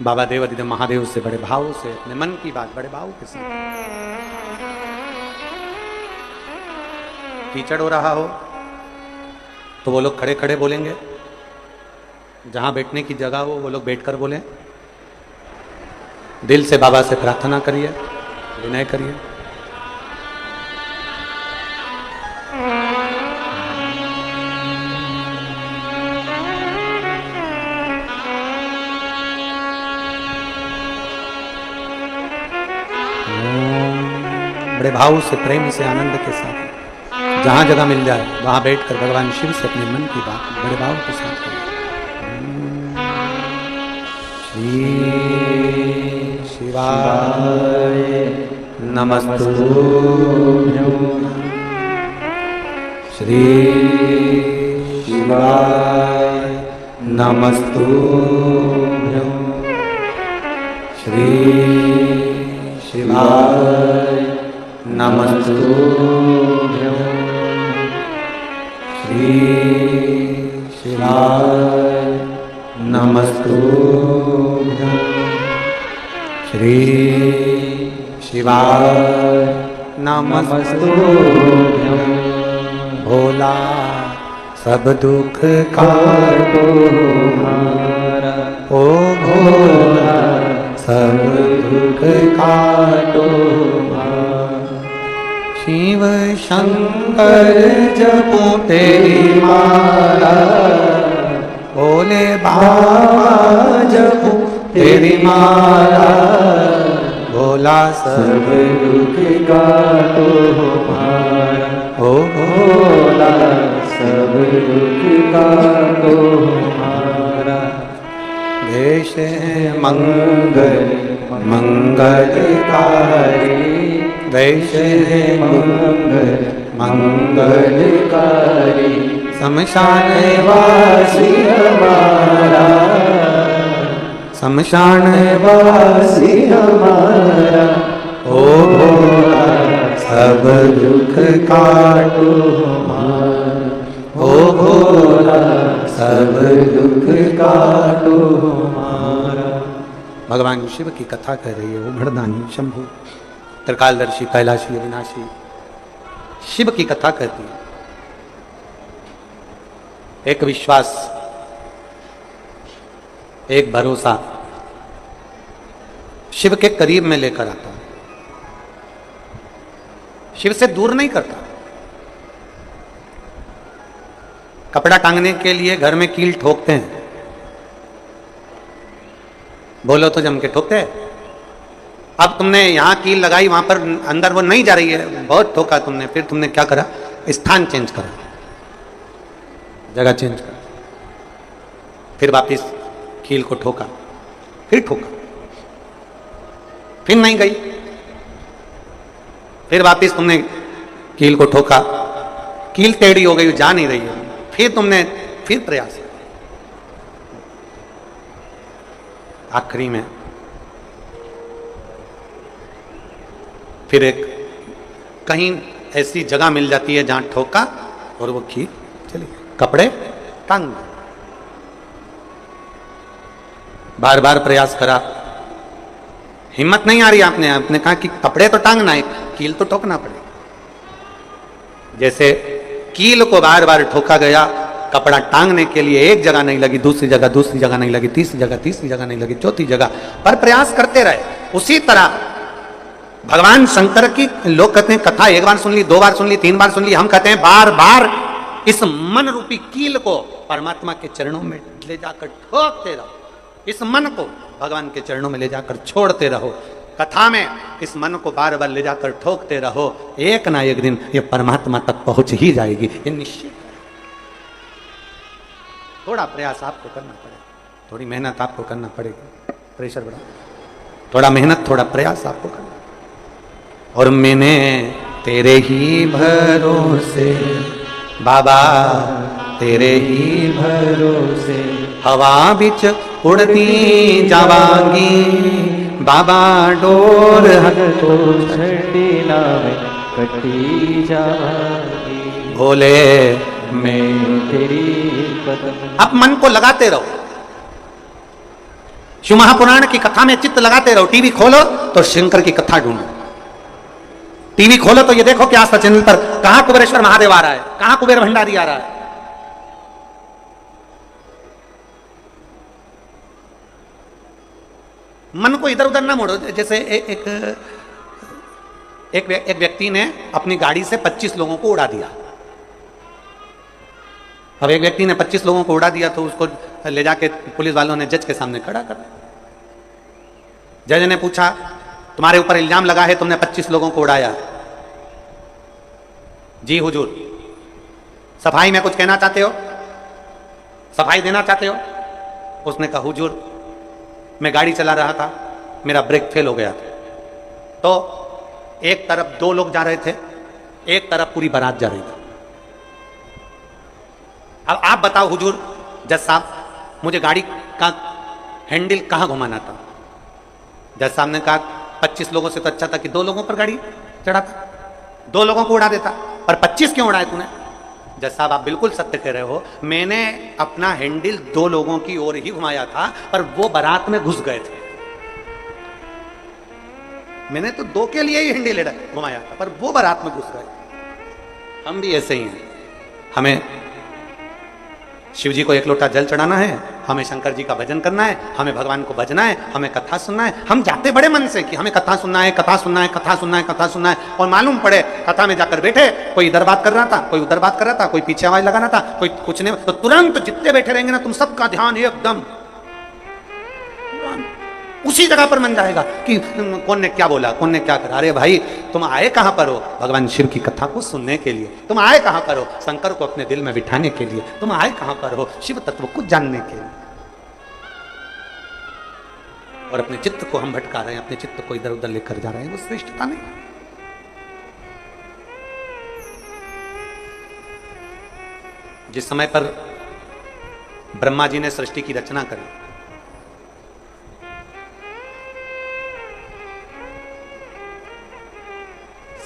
बाबा देवादिदेव महादेव से बड़े भाव से अपने मन की बात बड़े भाव के साथ, कीचड़ हो रहा हो तो वो लोग खड़े खड़े बोलेंगे, जहां बैठने की जगह हो वो लोग बैठकर बोलें। दिल से बाबा से प्रार्थना करिए, विनय करिए। बड़े भाव से, प्रेम से, आनंद के साथ जहां जगह मिल जाए वहां बैठकर भगवान शिव से अपने मन की बात बड़े भाव के साथ करें। श्री शिवाय नमस्तुभ्यं, श्री शिवाय नमस्तुभ्यं, श्री शिवाय नमस्तुभ्यं, श्री शिवाय नमस्तुभ्यं, श्री शिवाय नमस्तुभ्यं। भोला सब दुख काटो हमारा, ओ भोला सब दुख काटो हमारा। शिव शंकर जपो तेरी माला, भोले बाबा जपो तेरी माला। भोला सब दुख काटो हमारा, ओ भोला सब दुख काटो हमारा। देश मंगल मंगलकारी, देश मंगल मंगलकारी। शमशान वासी हमारा, शमशान वासी हमारा। ओ भोला सब दुख काटो हमारा, ओ भोला सब दुख काटो हमारा। भगवान शिव की कथा कर रही है वो भड़दानी शंभु त्रिकालदर्शी कैलाशी अविनाशी शिव की कथा करती है। एक विश्वास, एक भरोसा शिव के करीब में लेकर आता है, शिव से दूर नहीं करता। कपड़ा टांगने के लिए घर में कील ठोकते हैं, बोलो तो जम के ठोकते हैं। अब तुमने यहां कील लगाई, वहां पर अंदर वो नहीं जा रही है, बहुत ठोका तुमने, फिर तुमने क्या करा, स्थान चेंज करा, जगह चेंज करा, फिर वापिस कील को ठोका, फिर ठोका, फिर नहीं गई, फिर वापिस तुमने कील को ठोका, कील टेढ़ी हो गई, जा नहीं रही है, फिर तुमने फिर प्रयास, आखिरी में फिर एक कहीं ऐसी जगह मिल जाती है जहां ठोका और वो कील चली, कपड़े टांग, बार बार प्रयास करा, हिम्मत नहीं आ रही। आपने कहा कि कपड़े तो टांगना है, कील तो ठोकना पड़ेगा। जैसे कील को बार बार ठोका गया, कपड़ा टांगने के लिए एक जगह नहीं लगी, दूसरी जगह नहीं लगी, तीसरी जगह नहीं लगी, चौथी जगह पर प्रयास करते रहे। उसी तरह भगवान शंकर की लोग कहते हैं कथा एक बार सुन ली, दो बार सुन ली, तीन बार सुन ली, हम कहते हैं बार बार इस मन रूपी कील को परमात्मा के चरणों में ले जाकर ठोकते रहो, इस मन को भगवान के चरणों में ले जाकर छोड़ते रहो। कथा में इस मन को बार बार ले जाकर ठोकते रहो, एक ना एक दिन ये परमात्मा तक पहुंच ही जाएगी, ये निश्चित। थोड़ा प्रयास आपको करना पड़ेगा, थोड़ी मेहनत आपको करना पड़ेगी, प्रेशर बढ़ा, थोड़ा मेहनत, थोड़ा प्रयास आपको करना। और मैंने तेरे ही भरोसे बाबा, तेरे ही भरोसे हवा बिच उड़ती जावांगी, बाबा डोर तो छड़ी लावे कटी जावांगी। भोले मैं तेरी कदम। आप मन को लगाते रहो, शिव महापुराण की कथा में चित्त लगाते रहो। टीवी खोलो तो शंकर की कथा ढूंढो, टीवी खोलो तो ये देखो कि आस्था चैनल पर कहां कुबेरेश्वर महादेव आ रहा है, कहां कुबेर भंडारी आ रहा है। मन को इधर उधर ना मोड़ो। जैसे एक व्यक्ति ने अपनी गाड़ी से 25 लोगों को उड़ा दिया। अब एक व्यक्ति ने 25 लोगों को उड़ा दिया तो उसको ले जाके पुलिस वालों ने जज के सामने खड़ा कर दिया। जज ने पूछा, तुम्हारे ऊपर इल्जाम लगा है तुमने 25 लोगों को उड़ाया। जी हुजूर। सफाई में कुछ कहना चाहते हो, सफाई देना चाहते हो? उसने कहा, हुजूर मैं गाड़ी चला रहा था, मेरा ब्रेक फेल हो गया था, तो एक तरफ 2 लोग जा रहे थे, एक तरफ पूरी बारात जा रही थी। अब आप बताओ हुजूर जज साहब, मुझे गाड़ी का हैंडल कहां घुमाना था? जज साहब ने कहा 25 लोगों से तो अच्छा था कि 2 लोगों पर गाड़ी चढ़ाता, 2 लोगों को उड़ा देता, पर 25 क्यों उड़ाए तूने? जज साहब आप बिल्कुल सत्य कह रहे हो, मैंने अपना हैंडल 2 लोगों की ओर ही घुमाया था, पर वो बारात में घुस गए थे। मैंने तो 2 के लिए ही हैंडल घुमाया था, पर वो बारात में घुस गए। हम भी ऐसे ही हैं। हमें शिव जी को 1 लोटा जल चढ़ाना है, हमें शंकर जी का भजन करना है, हमें भगवान को भजना है, हमें कथा सुनना है। हम जाते बड़े मन से कि हमें कथा सुनना है, कथा सुनना है, कथा सुनना है, कथा सुनना है, और मालूम पड़े कथा में जाकर बैठे, कोई इधर बात कर रहा था, कोई उधर बात कर रहा था, कोई पीछे आवाज लगाना था, कोई कुछ नहीं, तो तुरंत जितने बैठे रहेंगे ना, तुम सबका ध्यान एकदम उसी जगह पर मन जाएगा कि कौन ने क्या बोला, कौन ने क्या करा। अरे भाई तुम आए कहां पर हो? भगवान शिव की कथा को सुनने के लिए। तुम आए कहां पर हो? शंकर को अपने दिल में बिठाने के लिए। तुम आए कहां पर हो? शिव तत्व को जानने के लिए। और अपने चित्त को हम भटका रहे हैं, अपने चित्त को इधर उधर लेकर जा रहे हैं, वो श्रेष्ठता नहीं। जिस समय पर ब्रह्मा जी ने सृष्टि की रचना करी,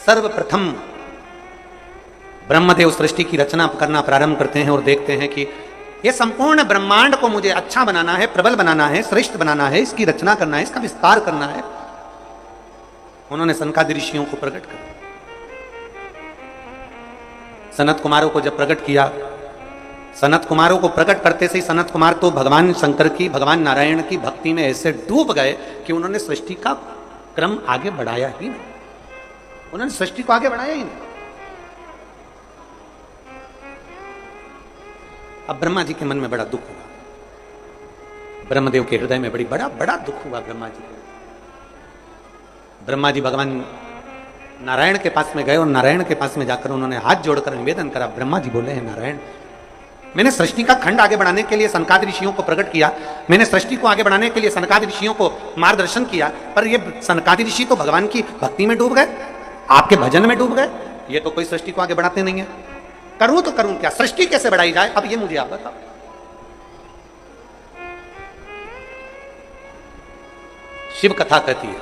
सर्वप्रथम ब्रह्मदेव सृष्टि की रचना करना प्रारंभ करते हैं और देखते हैं कि यह संपूर्ण ब्रह्मांड को मुझे अच्छा बनाना है, प्रबल बनाना है, श्रेष्ठ बनाना है, इसकी रचना करना है, इसका विस्तार करना है। उन्होंने सनकादि ऋषियों को प्रकट किया। सनत कुमारों को जब प्रकट किया, सनत कुमारों को प्रकट करते से ही सनत कुमार तो भगवान शंकर की, भगवान नारायण की भक्ति में ऐसे डूब गए कि उन्होंने सृष्टि का क्रम आगे बढ़ाया ही नहीं। उन्होंने सृष्टि को आगे बढ़ाया ही नहीं। अब ब्रह्मा जी के मन में बड़ा दुख हुआ, ब्रह्मदेव के हृदय में बड़ा बड़ा दुख हुआ ब्रह्मा जी को। ब्रह्मा जी भगवान नारायण के पास में गए और नारायण के पास में जाकर उन्होंने हाथ जोड़कर निवेदन करा। ब्रह्मा जी बोले हैं, नारायण मैंने सृष्टि का खंड आगे बढ़ाने के लिए सनकादि ऋषियों को प्रकट किया, मैंने सृष्टि को आगे बढ़ाने के लिए सनकादि ऋषियों को मार्गदर्शन किया, पर ये सनकादि ऋषि तो भगवान की भक्ति में डूब गए, आपके भजन में डूब गए, ये तो कोई सृष्टि को आगे बढ़ाते नहीं है। करूं तो करूं क्या? सृष्टि कैसे बढ़ाई जाए? अब ये मुझे आप बताओ। शिव कथा कहती है,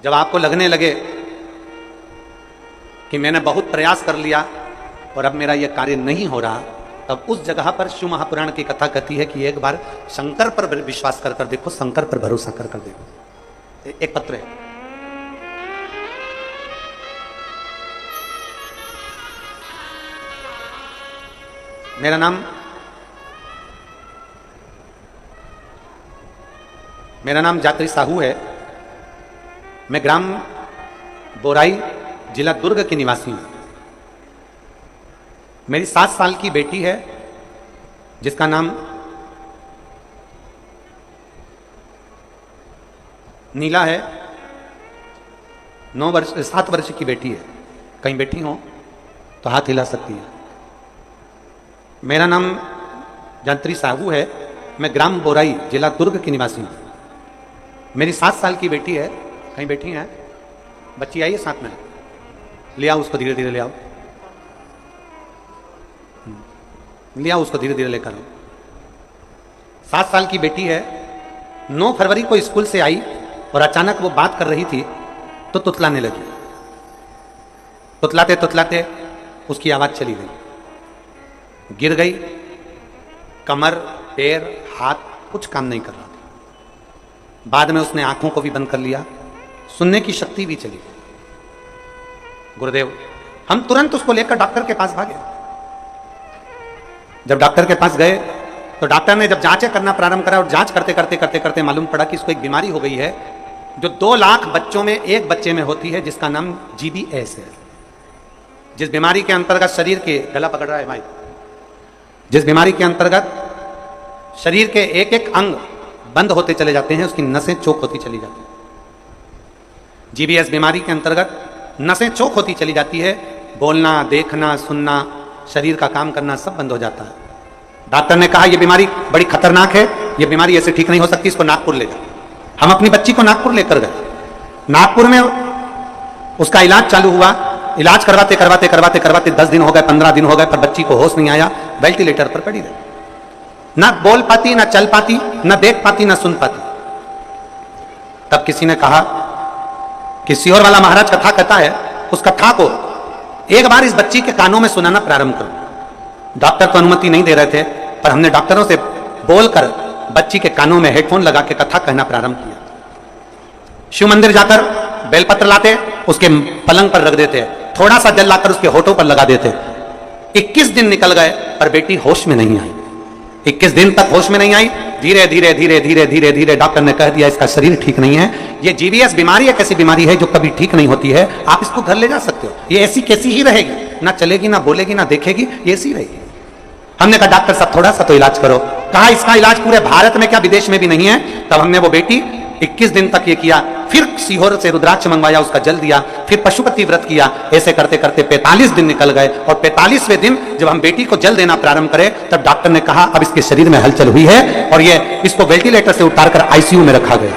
जब आपको लगने लगे कि मैंने बहुत प्रयास कर लिया और अब मेरा यह कार्य नहीं हो रहा, तब उस जगह पर शिव महापुराण की कथा कहती है कि एक बार शंकर पर विश्वास कर देखो, शंकर पर भरोसा कर देखो। एक पत्र है, मेरा नाम जात्री साहू है। मैं ग्राम बोराई, जिला दुर्ग की निवासी हूं। मेरी 7 साल की बेटी है जिसका नाम नीला है। 7 वर्ष की बेटी है। कहीं बैठी हो तो हाथ हिला सकती है। मेरा नाम जात्री साहू है। मैं ग्राम बोराई, जिला दुर्ग की निवासी हूं। मेरी 7 साल की बेटी है। कहीं बैठी है? बच्ची आई है साथ में, ले आओ उसको, धीरे धीरे ले आओ, ले आओ उसको, धीरे धीरे लेकर आओ। 7 साल की बेटी है। 9 फरवरी को स्कूल से आई और अचानक वो बात कर रही थी तो तुतलाने लगी। तुतलाते तुतलाते उसकी आवाज चली गई, गिर गई, कमर, पैर, हाथ कुछ काम नहीं कर रहा था। बाद में उसने आंखों को भी बंद कर लिया, सुनने की शक्ति भी चली गई। गुरुदेव, हम तुरंत उसको लेकर डॉक्टर के पास भागे। जब डॉक्टर के पास गए तो डॉक्टर ने जब जांचें करना प्रारंभ करा और जांच करते करते करते करते मालूम पड़ा कि इसको एक बीमारी हो गई है जो 2 लाख बच्चों में एक बच्चे में होती है, जिसका नाम GBS है। जिस बीमारी के अंतर्गत शरीर के, गला पकड़ रहा है भाई, जिस बीमारी के अंतर्गत शरीर के एक एक अंग बंद होते चले जाते हैं, उसकी नसें चोक होती चली जाती है। GBS बीमारी के अंतर्गत नसें चोक होती चली जाती है, बोलना, देखना, सुनना, शरीर का काम करना सब बंद हो जाता है। डॉक्टर ने कहा यह बीमारी बड़ी खतरनाक है, यह बीमारी ऐसे ठीक नहीं हो सकती, इसको नागपुर ले जाओ। हम अपनी बच्ची को नागपुर लेकर गए। नागपुर में उसका इलाज चालू हुआ। इलाज करवाते करवाते करवाते करवाते 10 दिन हो गए, 15 दिन हो गए, पर बच्ची को होश नहीं आया, वेंटिलेटर पर पड़ी रही। ना बोल पाती, ना चल पाती, ना देख पाती, ना सुन पाती। तब किसी ने कहा कि सीहोर वाला महाराज कथा कहता है, उस कथा को एक बार इस बच्ची के कानों में सुनाना प्रारंभ करो। डॉक्टर तो अनुमति नहीं दे रहे थे, पर हमने डॉक्टरों से बोलकर बच्ची के कानों में हेडफोन लगा के कथा कहना प्रारंभ किया। शिव मंदिर जाकर बेलपत्र लाते, उसके पलंग पर रख देते, थोड़ा सा जल लाकर उसके होठों पर लगा देते। 21 दिन निकल गए पर बेटी होश में नहीं आई। 21 दिन तक होश में नहीं आई। धीरे धीरे धीरे धीरे धीरे धीरे डॉक्टर ने कह दिया इसका शरीर ठीक नहीं है, ये GBS बीमारी एक ऐसी बीमारी है जो कभी ठीक नहीं होती है, आप इसको घर ले जा सकते हो, ये ऐसी कैसी ही रहेगी, ना चलेगी, ना बोलेगी, ना देखेगी, ये ऐसी रहेगी। हमने कहा डॉक्टर साहब थोड़ा सा तो इलाज करो। कहा इसका इलाज पूरे भारत में क्या विदेश में भी नहीं है। तब हमने वो बेटी 21 दिन तक ये किया, फिर सीहोर से रुद्राक्ष मंगवाया, उसका जल दिया, फिर पशुपति व्रत किया। ऐसे करते करते 45 दिन निकल गए और 45वें दिन जब हम बेटी को जल देना प्रारंभ करें तब डॉक्टर ने कहा अब इसके शरीर में हलचल हुई है और ये इसको वेंटिलेटर से उतारकर ICU में रखा गया।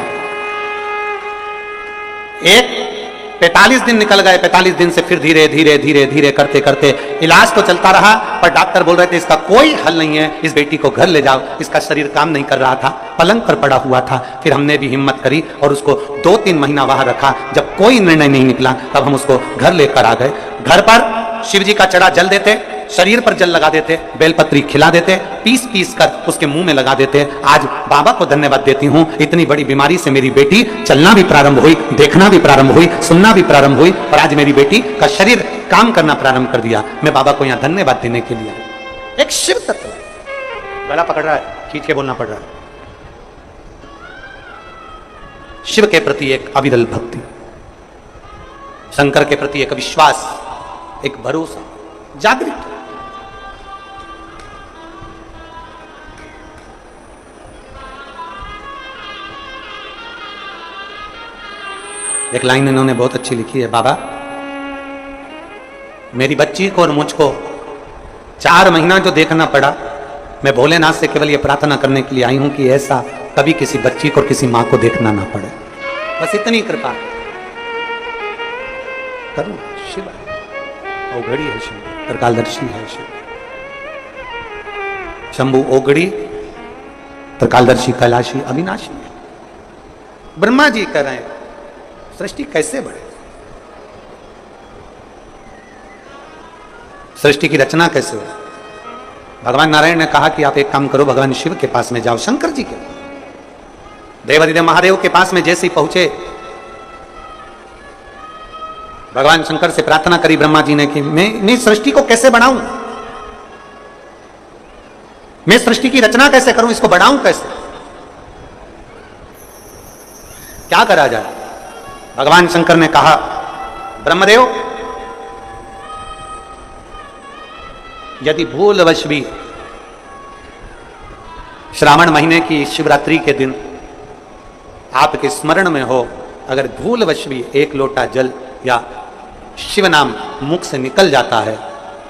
45 दिन निकल गए। 45 दिन से फिर धीरे धीरे धीरे धीरे करते करते इलाज तो चलता रहा, पर डॉक्टर बोल रहे थे इसका कोई हल नहीं है, इस बेटी को घर ले जाओ, इसका शरीर काम नहीं कर रहा था, पलंग पर पड़ा हुआ था। फिर हमने भी हिम्मत करी और उसको 2-3 महीना वहां रखा। जब कोई निर्णय नहीं निकला तब हम उसको घर लेकर आ गए। घर पर शिव जी का चढ़ा जल देते, शरीर पर जल लगा देते, बेलपत्री खिला देते, पीस पीस कर उसके मुंह में लगा देते। आज बाबा को धन्यवाद देती हूँ, इतनी बड़ी बीमारी से मेरी बेटी चलना भी प्रारंभ हुई, देखना भी प्रारंभ हुई, सुनना भी प्रारंभ हुई और आज मेरी बेटी का शरीर काम करना प्रारंभ कर दिया। मैं बाबा को यहाँ धन्यवाद देने के लिए एक शिव तत्व, गला पकड़ रहा है, खींच के बोलना पड़ रहा है। शिव के प्रति एक अविरल भक्ति, शंकर के प्रति एक विश्वास, एक भरोसा जागृत। एक लाइन इन्होंने बहुत अच्छी लिखी है, बाबा मेरी बच्ची को और मुझको 4 महीना जो देखना पड़ा, मैं भोलेनाथ से केवल ये प्रार्थना करने के लिए आई हूं कि ऐसा कभी किसी बच्ची को और किसी मां को देखना ना पड़े, बस इतनी कृपा करो। शिव ओघड़ी है, शिव त्रिकालदर्शी है, शिव शंभु ओघड़ी त्रिकालदर्शी कैलाशी अविनाशी है। ब्रह्मा जी कह रहे हैं सृष्टि कैसे बढ़े, सृष्टि की रचना कैसे हो। भगवान नारायण ने कहा कि आप एक काम करो, भगवान शिव के पास में जाओ, शंकर जी के देवादिदेव महादेव के पास में जैसे ही पहुंचे, भगवान शंकर से प्रार्थना करी ब्रह्मा जी ने कि मैं सृष्टि को कैसे बढ़ाऊं, मैं सृष्टि की रचना कैसे करूं, इसको बढ़ाऊं कैसे, क्या करा जाए। भगवान शंकर ने कहा ब्रह्मदेव यदि भूलवश भी श्रावण महीने की शिवरात्रि के दिन आपके स्मरण में हो, अगर भूलवश भी 1 लोटा जल या शिव नाम मुख से निकल जाता है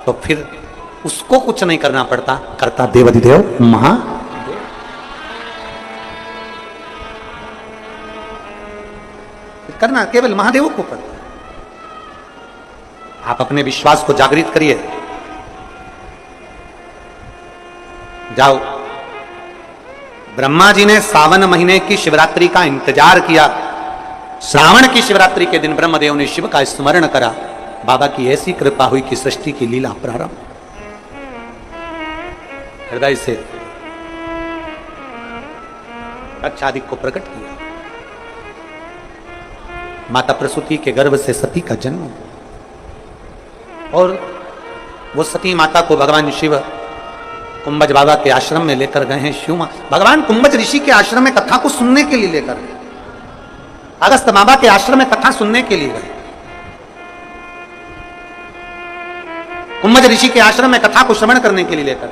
तो फिर उसको कुछ नहीं करना पड़ता, करता देवादिदेव महादेव। करना केवल महादेव को पड़ता है। आप अपने विश्वास को जागृत करिए, जाओ। ब्रह्मा जी ने सावन महीने की शिवरात्रि का इंतजार किया, श्रावण की शिवरात्रि के दिन ब्रह्मदेव ने शिव का स्मरण करा, बाबा की ऐसी कृपा हुई कि सृष्टि की लीला प्रारंभ। हृदय से रक्षाधिक को प्रकट किया। माता प्रसूति के गर्भ से सती का जन्म हुआ और वो सती माता को भगवान शिव कुंभज बाबा के आश्रम में लेकर गए हैं। शिव भगवान कुंभज ऋषि के आश्रम में कथा को सुनने के लिए लेकर गए, अगस्त बाबा के आश्रम में कथा सुनने के लिए गए। कुंभज ऋषि के आश्रम में कथा को श्रवण करने के लिए लेकर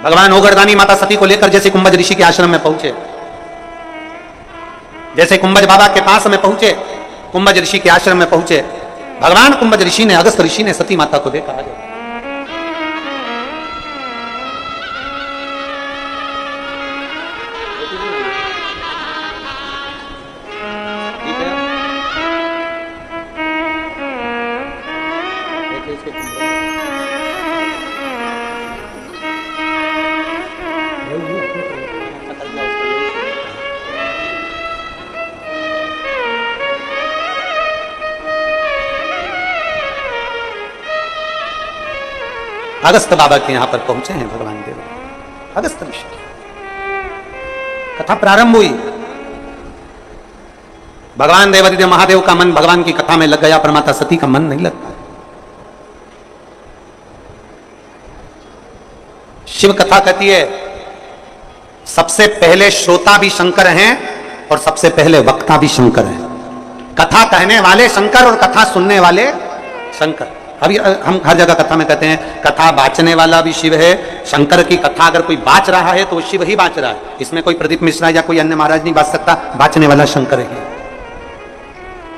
भगवान ओगरदानी माता सती को लेकर जैसे कुंभज ऋषि के आश्रम में पहुंचे, जैसे कुंभज बाबा के पास में पहुंचे, कुंभज ऋषि के आश्रम में पहुंचे, भगवान कुंभज ऋषि ने, अगस्त ऋषि ने सती माता को देखा। अगस्त बाबा के यहां पर पहुंचे हैं भगवान देव। अगस्त ऋषि कथा प्रारंभ हुई, भगवान देवादिदेव महादेव का मन भगवान की कथा में लग गया, पर माता सती का मन नहीं लगता। शिव कथा कहती है सबसे पहले श्रोता भी शंकर हैं और सबसे पहले वक्ता भी शंकर हैं। कथा कहने वाले शंकर और कथा सुनने वाले शंकर। अभी हम हर जगह कथा में कहते हैं कथा बांचने वाला भी शिव है। शंकर की कथा अगर कोई बांच रहा है तो वो शिव ही बांच रहा है, इसमें कोई प्रदीप मिश्रा या कोई अन्य महाराज नहीं बांच सकता, बांचने वाला शंकर है।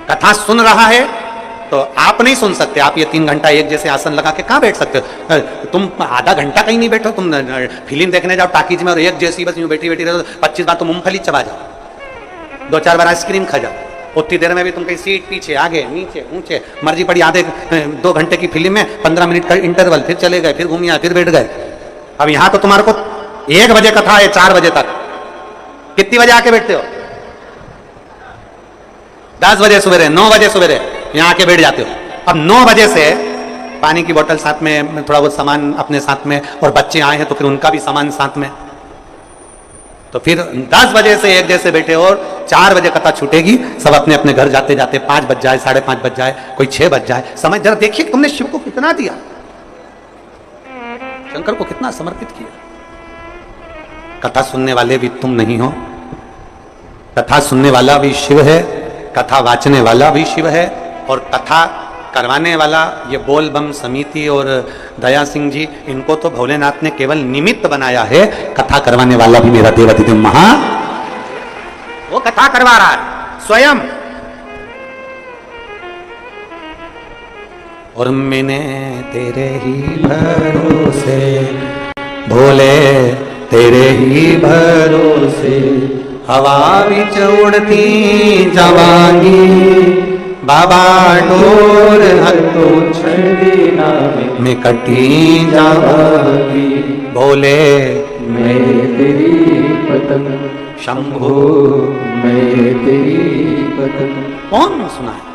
कथा सुन रहा है तो आप नहीं सुन सकते, आप ये 3 घंटा एक जैसे आसन लगा के कहां बैठ सकते हो? तुम आधा घंटा कहीं नहीं बैठो, तुम फिल्म देखने जाओ टाकीज में और एक जैसी बस यूं बैठी बैठी रहो, 25 बार तो मूंगफली चबा जाओ, 2-4 बार आइसक्रीम खा जाओ, उतनी देर में भी तुम कहीं सीट पीछे आगे नीचे ऊंचे मर्जी पड़ी। आधे 2 घंटे की फिल्म में 15 मिनट का इंटरवल, फिर चले गए, फिर घूमिया, फिर बैठ गए। अब यहां तो तुम्हारे को 1 बजे कथा है, 4 बजे तक, कितनी बजे आके बैठते हो? 10 बजे सवेरे, 9 बजे सवेरे यहां आके बैठ जाते हो। अब 9 बजे से पानी की बोतल साथ में, थोड़ा बहुत सामान अपने साथ में, और बच्चे आए हैं तो फिर उनका भी सामान साथ में, तो फिर 10 बजे से 1 जैसे बैठे और 4 बजे कथा छूटेगी, सब अपने अपने घर जाते जाते 5 बज जाए, 5:30 बज जाए, कोई 6 बज जाए। समय जरा देखिए तुमने शिव को कितना दिया, शंकर को कितना समर्पित किया। कथा सुनने वाले भी तुम नहीं हो, कथा सुनने वाला भी शिव है, कथा वाचने वाला भी शिव है, और कथा करवाने वाला ये बोल बम समिति और दया सिंह जी, इनको तो भोलेनाथ ने केवल निमित्त बनाया है। कथा करवाने वाला भी मेरा देवादिदेव महा, वो कथा करवा रहा है स्वयं। और मैंने तेरे ही भरोसे भोले, तेरे ही भरोसे हवा बिच उड़ती जवानी, बाबा डोर हतो छड़ीना में कटी जावागी, बोले मैं तेरी पतंग, शंभो मैं तेरी पतंग। कौन सुना है?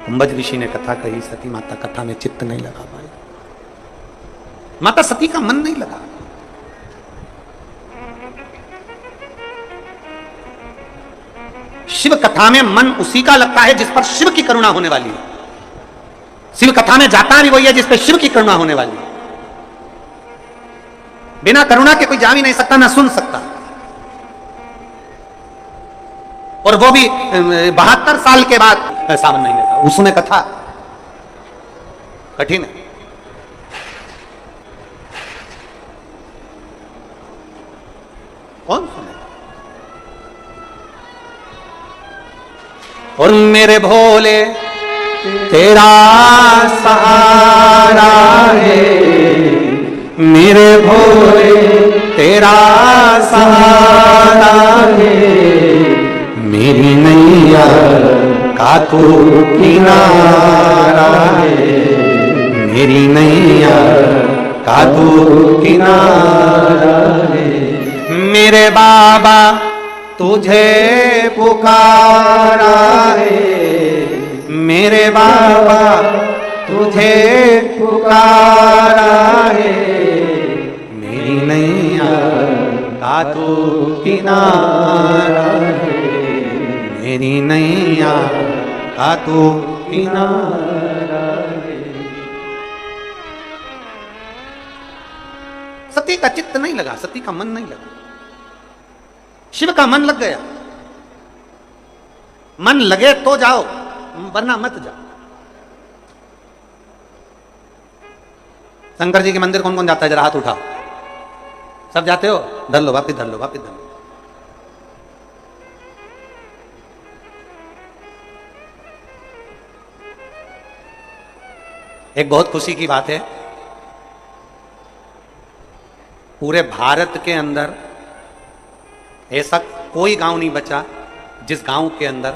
कुंभज ऋषि ने कथा कही, सती माता कथा में चित्त नहीं लगा पाई, माता सती का मन नहीं लगा। शिव कथा में मन उसी का लगता है जिस पर शिव की करुणा होने वाली है। शिव कथा में जाता भी वही है जिस पर शिव की करुणा होने वाली है। बिना करुणा के कोई जा भी नहीं सकता, ना सुन सकता। और वो भी 72 साल के बाद सावन महीने था, उसमें कथा कठिन है। कौन सुने? और मेरे भोले तेरा सहारा है, मेरे भोले तेरा सहारा है, मेरी नैया का तू किनारा है, मेरी नैया का तू किनारा है। मेरे बाबा तुझे पुकारा है, मेरे बाबा तुझे पुकारा है, तू किनारा है, मेरी नैया का तू किनारा है। सती का चित्त नहीं लगा, सती का मन नहीं लगा, शिव का मन लग गया। मन लगे तो जाओ, वरना मत जाओ। शंकर जी के मंदिर कौन कौन जाता है, जरा हाथ उठाओ। सब जाते हो? धर लो, वापिस धर लो, वापिस धर लो। एक बहुत खुशी की बात है, पूरे भारत के अंदर ऐसा कोई गांव नहीं बचा जिस गांव के अंदर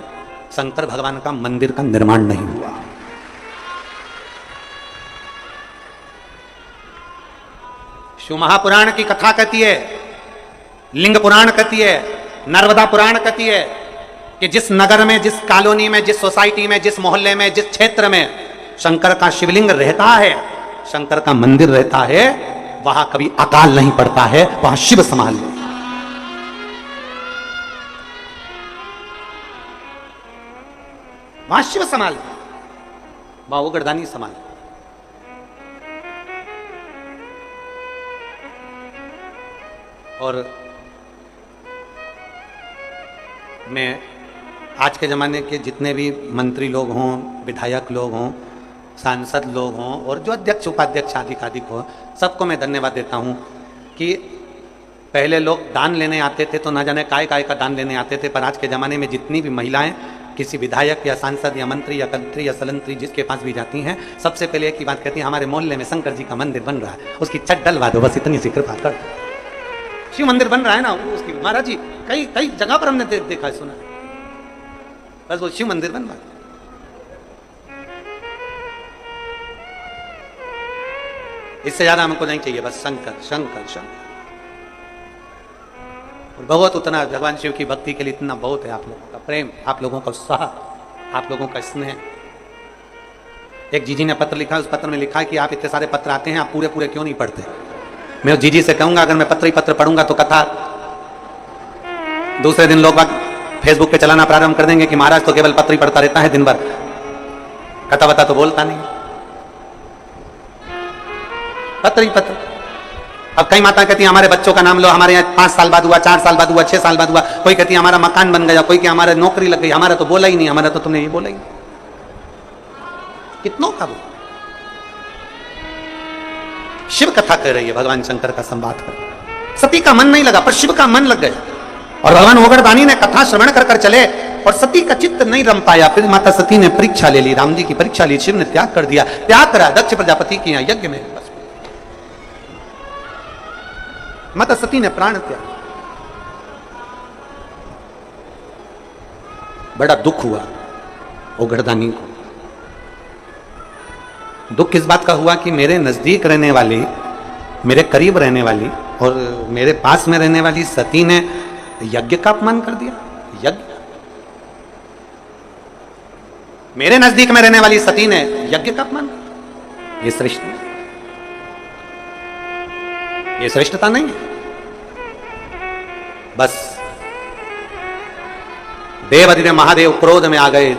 शंकर भगवान का मंदिर का निर्माण नहीं हुआ। शिव महापुराण की कथा कहती है, लिंग पुराण कहती है, नर्मदा पुराण कहती है कि जिस नगर में, जिस कॉलोनी में, जिस सोसाइटी में, जिस मोहल्ले में, जिस क्षेत्र में शंकर का शिवलिंग रहता है, शंकर का मंदिर रहता है, वहां कभी अकाल नहीं पड़ता है, वहां शिव संभाल लेता है। वहां शिव संभाल, वहां वो गर्दानी संभाल। और मैं आज के ज़माने के जितने भी मंत्री लोग हों, विधायक लोग हों, सांसद लोग हों और जो अध्यक्ष उपाध्यक्ष आदि हो, सबको मैं धन्यवाद देता हूं कि पहले लोग दान लेने आते थे तो ना जाने काय का दान लेने आते थे, पर आज के ज़माने में जितनी भी महिलाएं किसी विधायक या सांसद या मंत्री या कंत्री या सलंत्री जिसके पास भी जाती हैं, सबसे पहले एक ही बात कहती है, हमारे मोहल्ले में शंकर जी का मंदिर बन रहा है, उसकी छत डलवा दो, बस इतनी सी कृपा कर। शिव मंदिर बन रहा है ना उसकी, महाराज जी कई जगह पर हमने देखा है, सुना, बस वो शिव मंदिर बन रहा है। इससे ज्यादा हमको नहीं चाहिए, बस शंकर शंकर शंकर। और बहुत उतना भगवान शिव की भक्ति के लिए इतना बहुत है, आप लोगों का प्रेम, आप लोगों का उत्साह, आप लोगों का स्नेह। एक जीजी ने पत्र लिखा, उस पत्र में लिखा कि आप इतने सारे पत्र आते हैं, आप पूरे पूरे क्यों नहीं पढ़ते। मैं उस जीजी से कहूंगा अगर मैं पत्र ही पत्र पढ़ूंगा तो कथा दूसरे दिन लोग फेसबुक पे चलाना प्रारंभ कर देंगे कि महाराज तो केवल पत्र ही पढ़ता रहता है दिन भर, कथा बता तो बोलता नहीं, पत्र ही पत्र। अब कई माता कहती है हमारे बच्चों का नाम लो, हमारे यहाँ 5 साल बाद हुआ, 4 साल बाद हुआ, 6 साल बाद हुआ, कोई कहती है हमारा मकान बन गया, कोई कि हमारा नौकरी लग गई, हमारा तो बोला ही नहीं, हमारा तो तुमने ये बोला ही नहीं। कितनों का बोला। शिव कथा कर रही है, भगवान शंकर का संवाद कर। सती का मन नहीं लगा पर शिव का मन लग गया, और भगवान ओगरदानी ने कथा श्रवण कर चले और सती का चित्त नहीं रम पाया। फिर माता सती ने परीक्षा ले ली, राम जी की परीक्षा ली, शिव ने त्याग कर दिया, त्याग करा दक्ष प्रजापति के यहाँ यज्ञ में, बस माता सती ने प्राण त्याग। बड़ा दुख हुआ ओगरदानी को। दुख किस बात का हुआ कि मेरे नजदीक रहने वाली, मेरे करीब रहने वाली और मेरे पास में रहने वाली सती ने यज्ञ का अपमान कर दिया। यज्ञ, मेरे नजदीक में रहने वाली सती ने यज्ञ का अपमान, ये श्रेष्ठ, ये श्रेष्ठता नहीं है। बस देवधिदेव महादेव क्रोध में आ गए,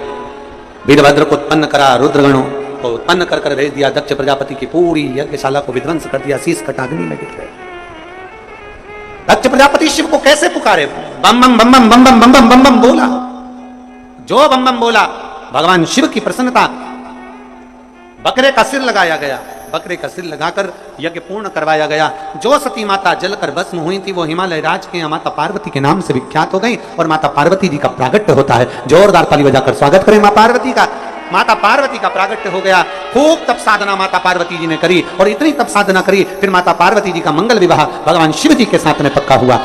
वीरभद्र को उत्पन्न करा, रुद्रगणों को उत्पन्न कर भेज दिया, दक्ष प्रजापति की पूरी यज्ञशाला को विध्वंस कर दिया, शीश कटा अग्नि में गिर गए। दक्ष प्रजापति शिव को कैसे पुकारे, बम बम बम बम बम बम बम बम बम बम बोला, जो बम बम बोला भगवान शिव की प्रसन्नता, बकरे का सिर लगाया गया, बकरे का सिर लगाकर यज्ञ पूर्ण करवाया गया। जो सती माता जलकर भस्म हुई थी वो हिमालय राज के माता पार्वती के नाम से विख्यात हो गई और माता पार्वती जी का प्रागट्य होता है। जोरदार ताली बजाकर स्वागत करें मां पार्वती का। माता पार्वती का प्रागट्य हो गया। खूब तप साधना माता पार्वती जी ने करी और इतनी तप साधना करी, फिर माता पार्वती जी का मंगल विवाह भगवान शिव जी के साथ में पक्का हुआ।